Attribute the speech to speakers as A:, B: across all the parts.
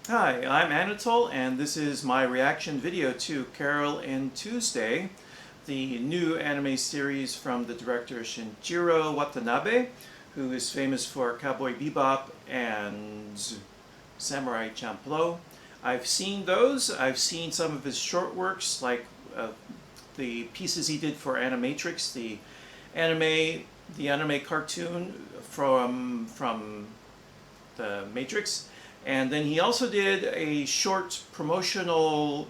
A: Hi, I'm Anatole, and this is my reaction video to Carole and Tuesday, the new anime series from the director Shinichiro Watanabe, who is famous for Cowboy Bebop and Samurai Champloo. I've seen those. I've seen some of his short works, like the pieces he did for Animatrix, the anime cartoon from the Matrix. And then he also did a short promotional,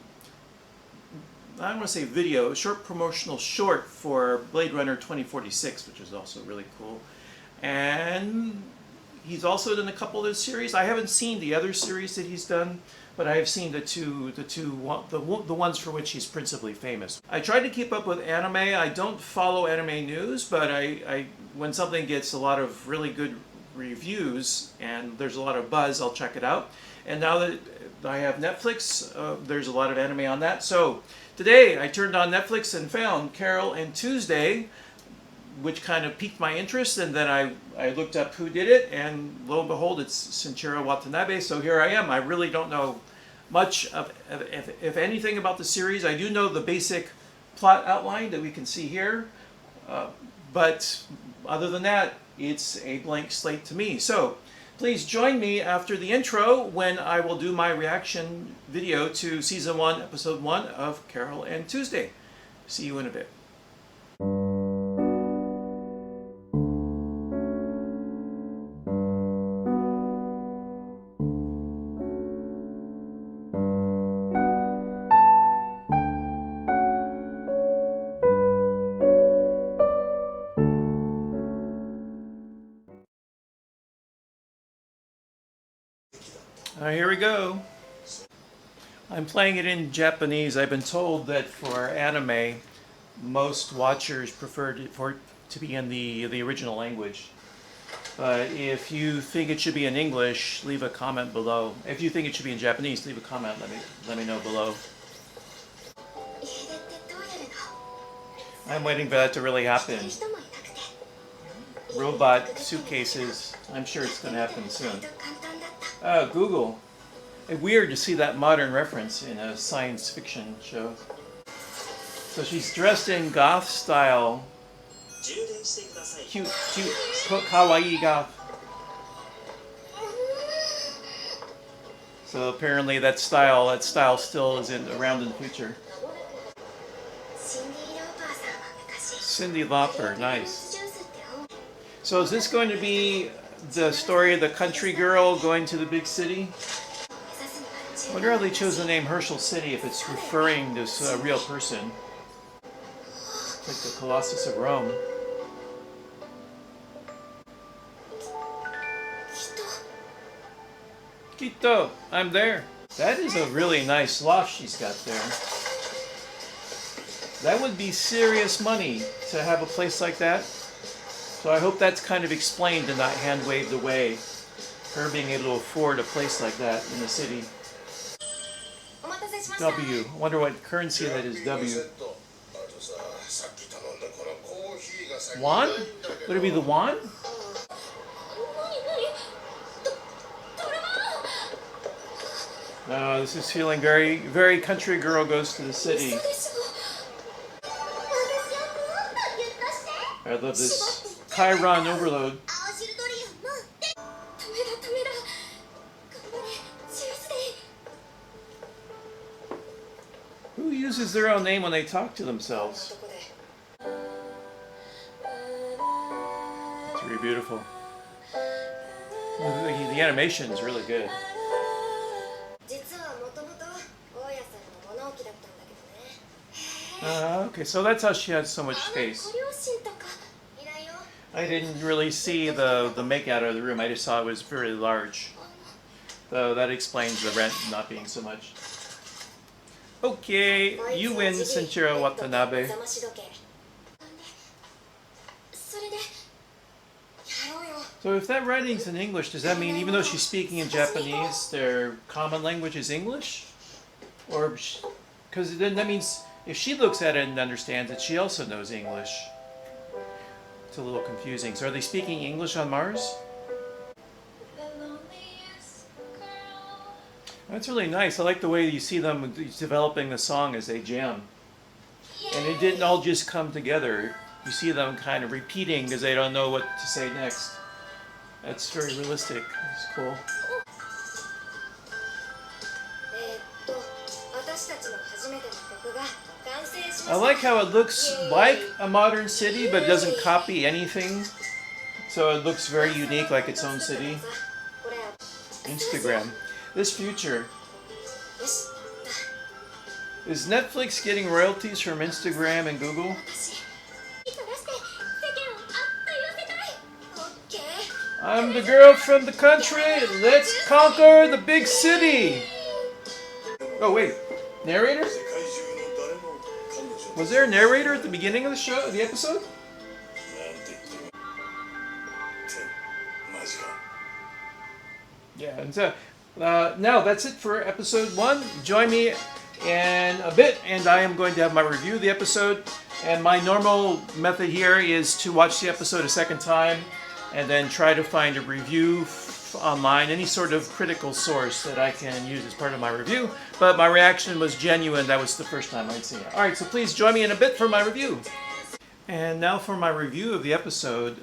A: I don't want to say video, a short promotional short for Blade Runner 2046, which is also really cool. And he's also done a couple of his series. I haven't seen the other series that he's done, but I have seen the ones for which he's principally famous. I try to keep up with anime. I don't follow anime news, but when something gets a lot of really good reviews and there's a lot of buzz, I'll check it out. And now that I have Netflix, there's a lot of anime on that. So today I turned on Netflix and found Carole and Tuesday, which kind of piqued my interest, and then I looked up who did it, and lo and behold, it's Shinichiro Watanabe. So here I am. I really don't know much of if anything about the series. I do know the basic plot outline that we can see here, but other than that, it's a blank slate to me. So please join me after the intro when I will do my reaction video to Season 1, Episode 1 of Carole and Tuesday. See you in a bit. Here we go. I'm playing it in Japanese. I've been told that for anime, most watchers prefer for it to be in the original language. But if you think it should be in English, leave a comment below. If you think it should be in Japanese, leave a comment. Let me know below. I'm waiting for that to really happen. Robot suitcases. I'm sure it's going to happen soon. Google. It's weird to see that modern reference in a science fiction show. So she's dressed in goth style. Cute, kawaii goth. So apparently that style still is around in the future. Cyndi Lauper, nice. So is this going to be the story of the country girl going to the big city? I wonder how they chose the name Herschel City if it's referring to a real person. It's like the Colossus of Rome. Quito, I'm there. That is a really nice loft she's got there. That would be serious money to have a place like that. So I hope that's kind of explained and not hand-waved away. Her being able to afford a place like that in the city. W. I wonder what currency that is, W. Won? Would it be the won? No, this is feeling very, very country girl goes to the city. I love this Chiron overload. Who uses their own name when they talk to themselves? It's really beautiful. The animation is really good. Okay, so that's how she has so much space. I didn't really see the makeout of the room. I just saw it was very large. So that explains the rent not being so much. Okay, you win, Shinichiro Watanabe. So if that writing's in English, does that mean even though she's speaking in Japanese, their common language is English? Or, because then that means if she looks at it and understands it, she also knows English. It's a little confusing. So are they speaking English on Mars? That's really nice. I like the way you see them developing the song as they jam. And it didn't all just come together. You see them kind of repeating because they don't know what to say next. That's very realistic. It's cool. I like how it looks like a modern city, but it doesn't copy anything. So it looks very unique, like its own city. Instagram. This future. Is Netflix getting royalties from Instagram and Google? I'm the girl from the country. Let's conquer the big city. Oh wait, narrator? Was there a narrator at the beginning of the show, the episode? Yeah, and so now that's it for episode 1. Join me in a bit, and I am going to have my review of the episode. And my normal method here is to watch the episode a second time and then try to find a review online, any sort of critical source that I can use as part of my review. But my reaction was genuine. That was the first time I'd seen it. Alright, so please join me in a bit for my review. And now for my review of the episode.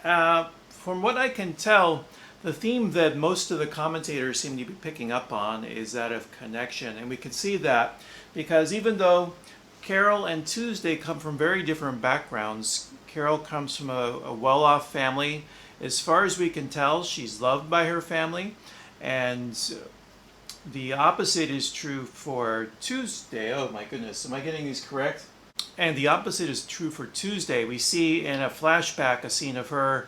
A: From what I can tell, the theme that most of the commentators seem to be picking up on is that of connection. And we can see that because even though Carole and Tuesday come from very different backgrounds, Carole comes from a well-off family. As far as we can tell, she's loved by her family. And the opposite is true for Tuesday. Oh my goodness, am I getting these correct? And the opposite is true for Tuesday. We see in a flashback a scene of her,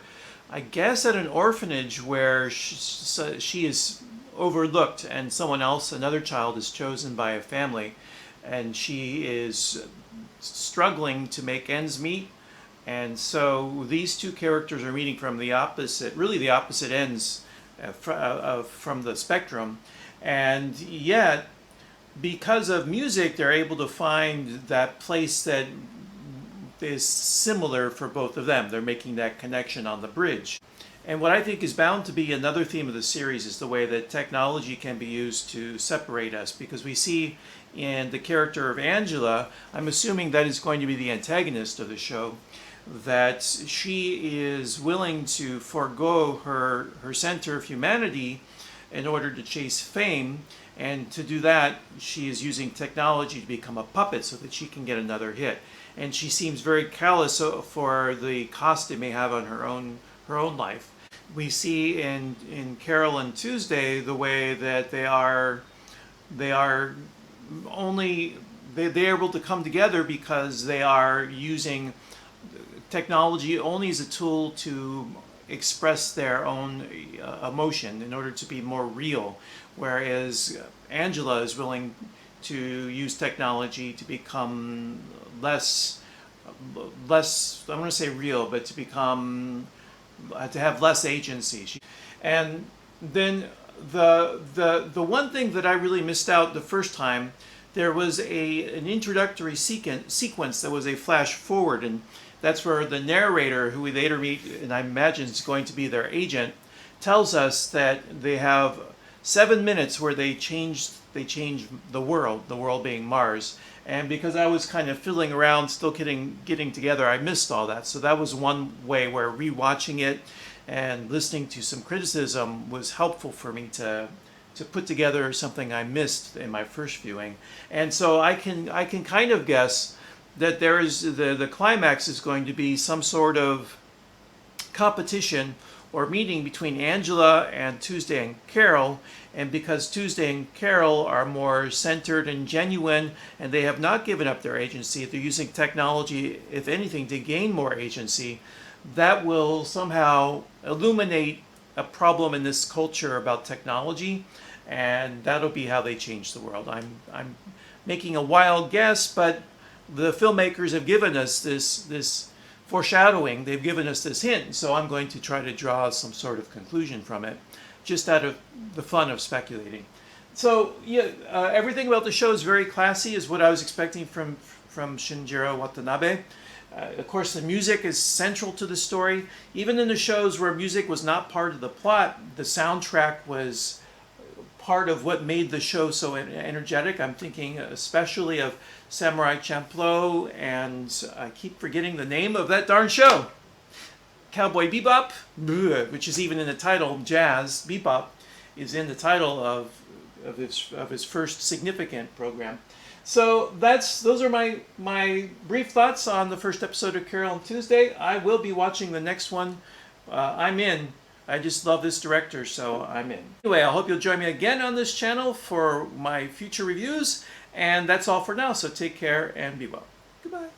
A: I guess at an orphanage where she is overlooked and someone else, another child, is chosen by a family. And she is struggling to make ends meet. And so these two characters are meeting from the opposite, really the opposite ends from the spectrum. And yet, because of music, they're able to find that place that is similar for both of them. They're making that connection on the bridge. And what I think is bound to be another theme of the series is the way that technology can be used to separate us. Because we see in the character of Angela, I'm assuming that is going to be the antagonist of the show, that she is willing to forego her center of humanity in order to chase fame. And to do that, she is using technology to become a puppet so that she can get another hit. And she seems very callous for the cost it may have on her own life. We see in Carole and Tuesday the way that they are able to come together because they are using technology only as a tool to express their own emotion in order to be more real, whereas Angela is willing to use technology to become less I don't want to say real, but to become to have less agency. And then the one thing that I really missed out the first time, there was an introductory sequence that was a flash forward, and that's where the narrator, who we later meet, and I imagine is going to be their agent, tells us that they have 7 minutes where they change the world being Mars. And because I was kind of fiddling around, still getting together, I missed all that. So that was one way where rewatching it and listening to some criticism was helpful for me to put together something I missed in my first viewing. And so I can kind of guess that there is the climax is going to be some sort of competition or meeting between Angela and Tuesday and Carole. And because Tuesday and Carole are more centered and genuine, and they have not given up their agency, they're using technology, if anything, to gain more agency, that will somehow illuminate a problem in this culture about technology, and that'll be how they change the world. I'm making a wild guess, but the filmmakers have given us this foreshadowing. They've given us this hint, so I'm going to try to draw some sort of conclusion from it, just out of the fun of speculating. So yeah, everything about the show is very classy, is what I was expecting from Shinjiro Watanabe. Of course, the music is central to the story. Even in the shows where music was not part of the plot, the soundtrack was part of what made the show so energetic. I'm thinking especially of Samurai Champloo, and I keep forgetting the name of that darn show. Cowboy Bebop, which is even in the title. Jazz Bebop is in the title of his first significant program. So those are my brief thoughts on the first episode of Carole and Tuesday. I will be watching the next one. I'm in. I just love this director, so I'm in. Anyway, I hope you'll join me again on this channel for my future reviews. And that's all for now, so take care and be well. Goodbye.